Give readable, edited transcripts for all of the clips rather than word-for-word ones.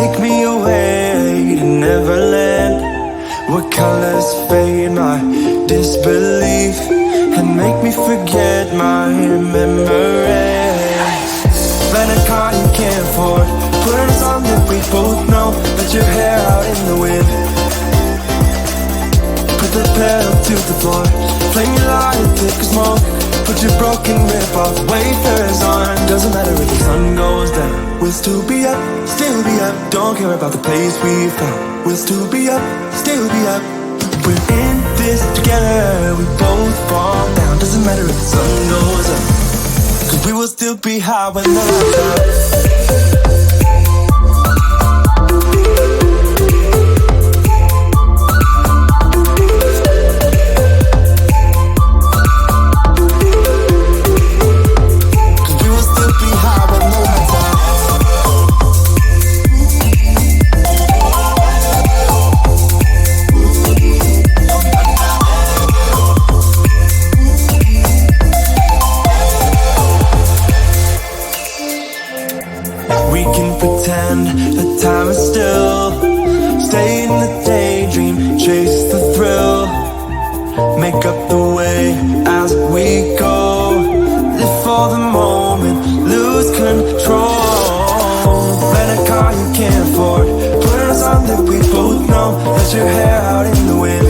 take me away to Neverland, where colors fade my disbelief and make me forget my memories. Rent a car you can't afford, put on a song that we both know, let your hair out in the wind, put the pedal to the floor, flame your light thick as smoke, put your broken rip-off wafers on. Doesn't matter if the sun goes down, we'll still be up, still be up. Don't care about the place we found, we'll still be up, still be up. We're in this together, we both fall down. Doesn't matter if the sun goes up, 'cause we will still be high when the lights out. Your hair out in the wind,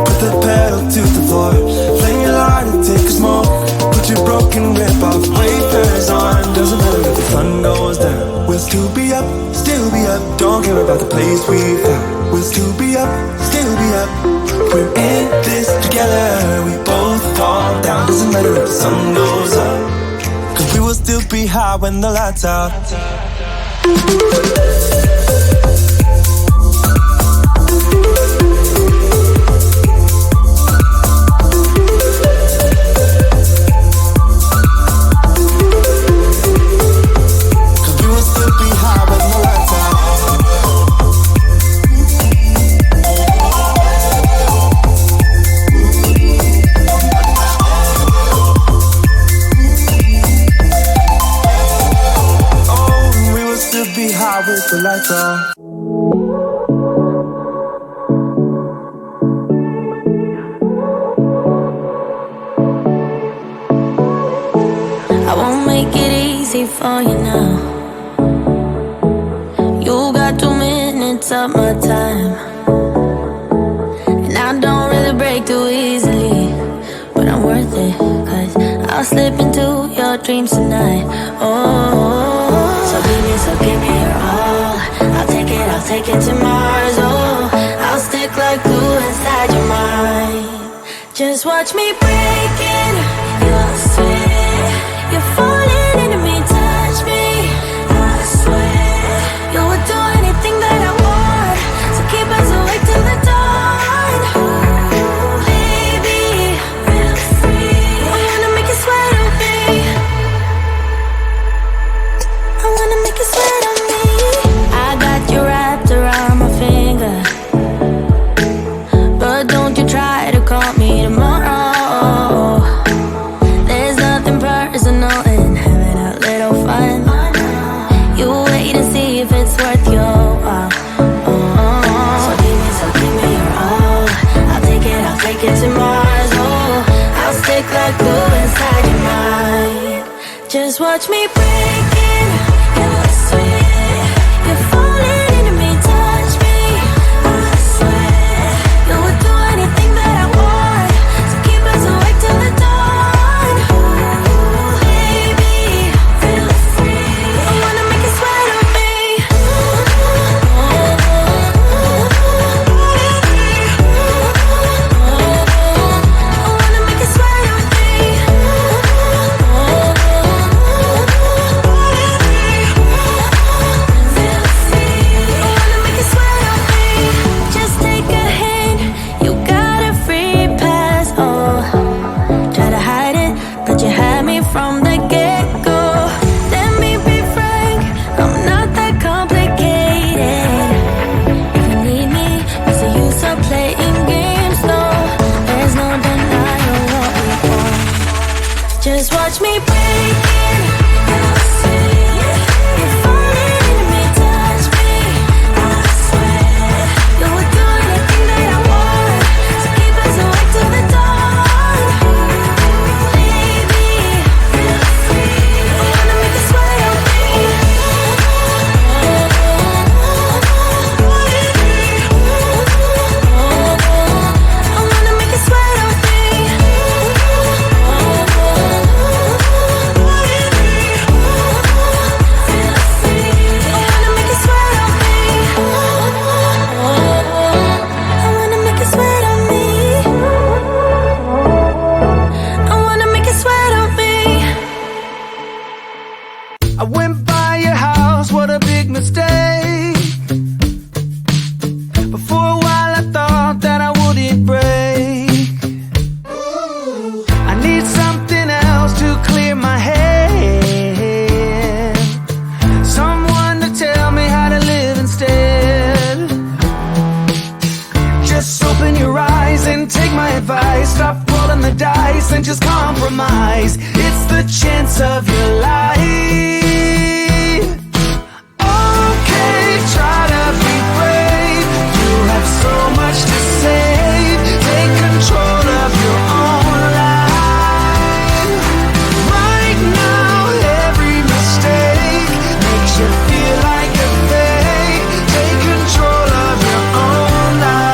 put the pedal to the floor, flame your light and take a smoke, put your broken rip-off wafers on. Doesn't matter if the sun goes down, we'll still be up, still be up. Don't care about the place we found, we'll still be up, still be up. We're in this together, we both fall down. Doesn't matter if the sun goes up, 'cause we will still be high when the lights out. With the lights on. I won't make it easy for you now. You got 2 minutes of my time, and I don't really break too easily, but I'm worth it, 'cause I'll slip into your dreams tonight. So give me your all. I'll take it to Mars. I'll stick like glue inside your mind. Just watch me breaking. You'll swear you're falling into me. Touch me, I swear you would do anything that I want. So keep us awake till the dawn. Ooh, baby, feel free. I wanna make you sweat on me. I wanna make you sweat on me. I got you wrapped around my finger, but don't you try to call me tomorrow. There's nothing personal in having a little fun. You wait and see if it's worth your while. So give me your all. I'll take it to Mars. I'll stick like glue inside your mind. Just watch me breaking. You're sweet. You're falling into me. Touch me. I swear you would do anything that I want. So keep us awake till the dawn. Ooh, baby, feel free. I wanna make you sweat on me. I wanna make you sweat on me. advice, stop rolling the dice and just compromise. It's the chance of your life. Okay, try to be brave. You have so much to save. Take control of your own life. Right now, every mistake makes you feel like a fake. Take control of your own life.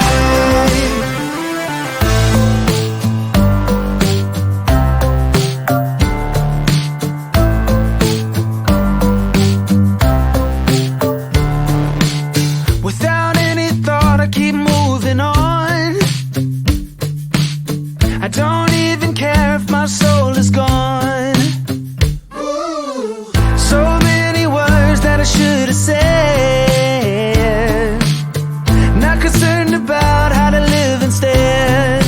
Without any thought, I keep moving on. I don't even care if my soul is gone. So many words that I should have said. Not concerned about how to live instead.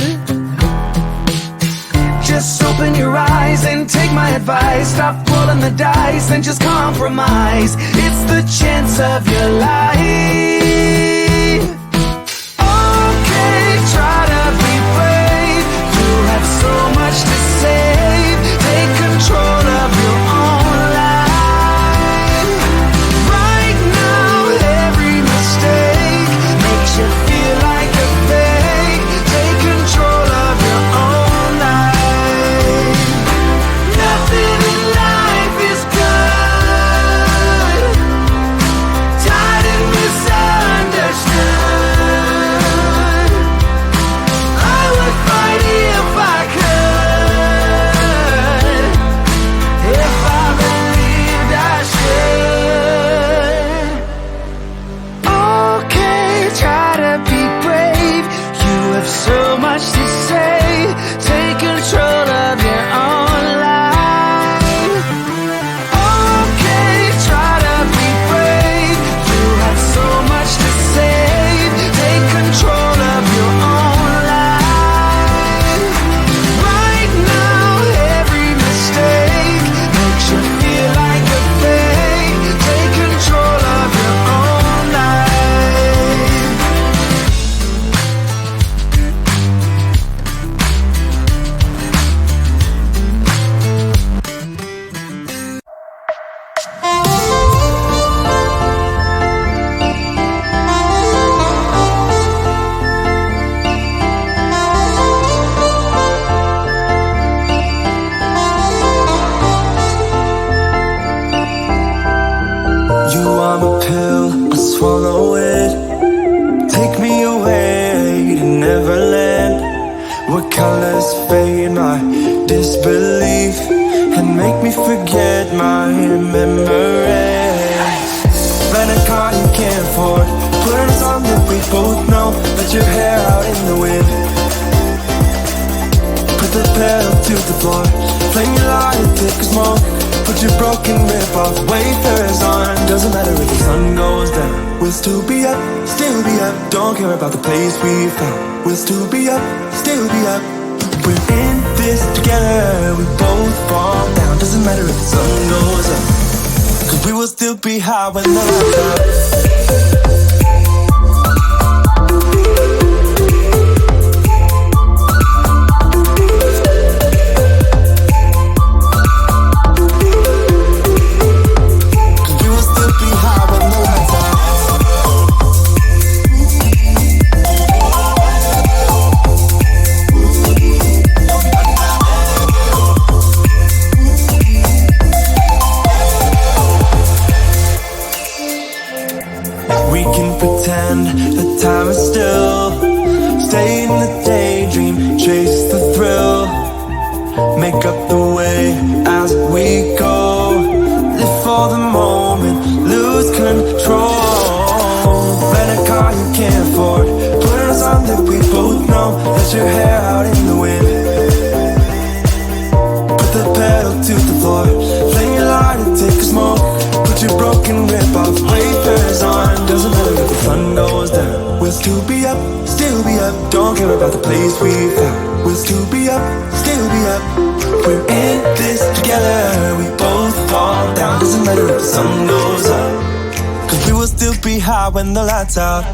Just open your eyes and take my advice. Stop rolling the dice and just compromise. It's the chance of your life. Okay, try to be brave. You have so much to save. Take control of your own life. Right now, every mistake makes you feel like a fake. Take control of your own life. Nothing in life is good. Tired and misunderstood. I would fight if I could. If I believed I should. Okay, try to be brave. You have so much to say. Take control of your own life. Okay, try to be brave. You have so much to say. Take control of your own life. Right now, every mistake makes you feel like a fake. Take control of your own life. You are my pill, I swallow it. Take me away to Neverland, where colors fade my disbelief and make me forget my memories. Rent a car you can't afford, put on a song that we both know. Let your hair out in the wind, put the pedal to the floor. Flame your light, thick as smoke. Put your broken rip off, wafers on. Doesn't matter if the sun goes down, we'll still be up, still be up. Don't care about the place we found, we'll still be up, still be up. We're in this together, we both fall down. Doesn't matter if the sun goes up, cause we will still be high when the lights out. Time is still. Stay in the daydream, chase the thrill. Make up the way as we go. Live for the moment, lose control. Rent a car you can't afford, put on a song that we both know. Let your hair out in the wind, put the pedal to the floor. Flame your light and take a smoke. Put your broken rip off, wafers on. Doesn't matter if the sun goes down, we'll still be up, still be up. Don't care about the place we found, we'll still be up, still be up. We're in this together, we both fall down. Doesn't matter if the sun goes up, cause we will still be high when the lights out.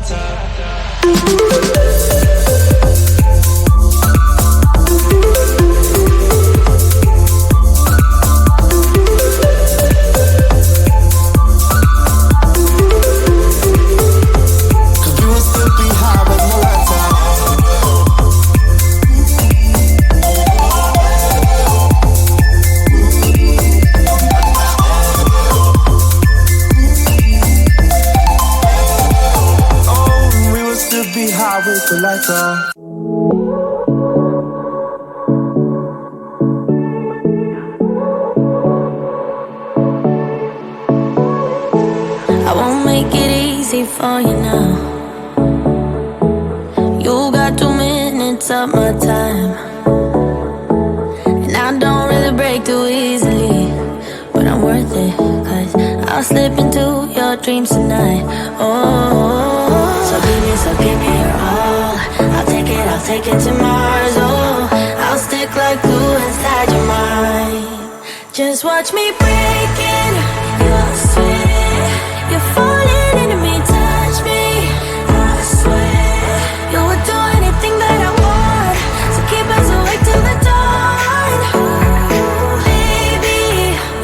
the lights off. I won't make it easy for you now. You got 2 minutes of my time, and I don't really break too easily, but I'm worth it, 'cause I'll slip into your dreams tonight. Oh, so give me your all. I'll take it to Mars. Oh, I'll stick like glue inside your mind. Just watch me break it. You'll swear you're falling into me. Touch me, I swear you would do anything that I want. So keep us awake till the dawn. Ooh, baby,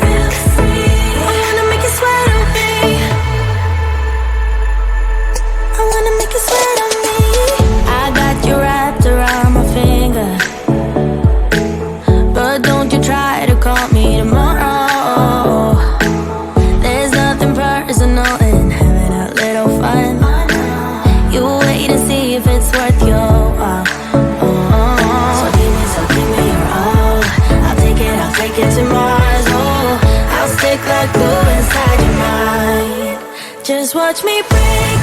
real free. I wanna make you sweat on me. I wanna make you sweat on me. I got you wrapped around my finger, but don't you try to call me tomorrow. There's nothing personal in having a little fun. You wait to see if it's worth your while. So give me your all. I'll take it to Mars. Oh, I'll stick like glue inside your mind. Just watch me break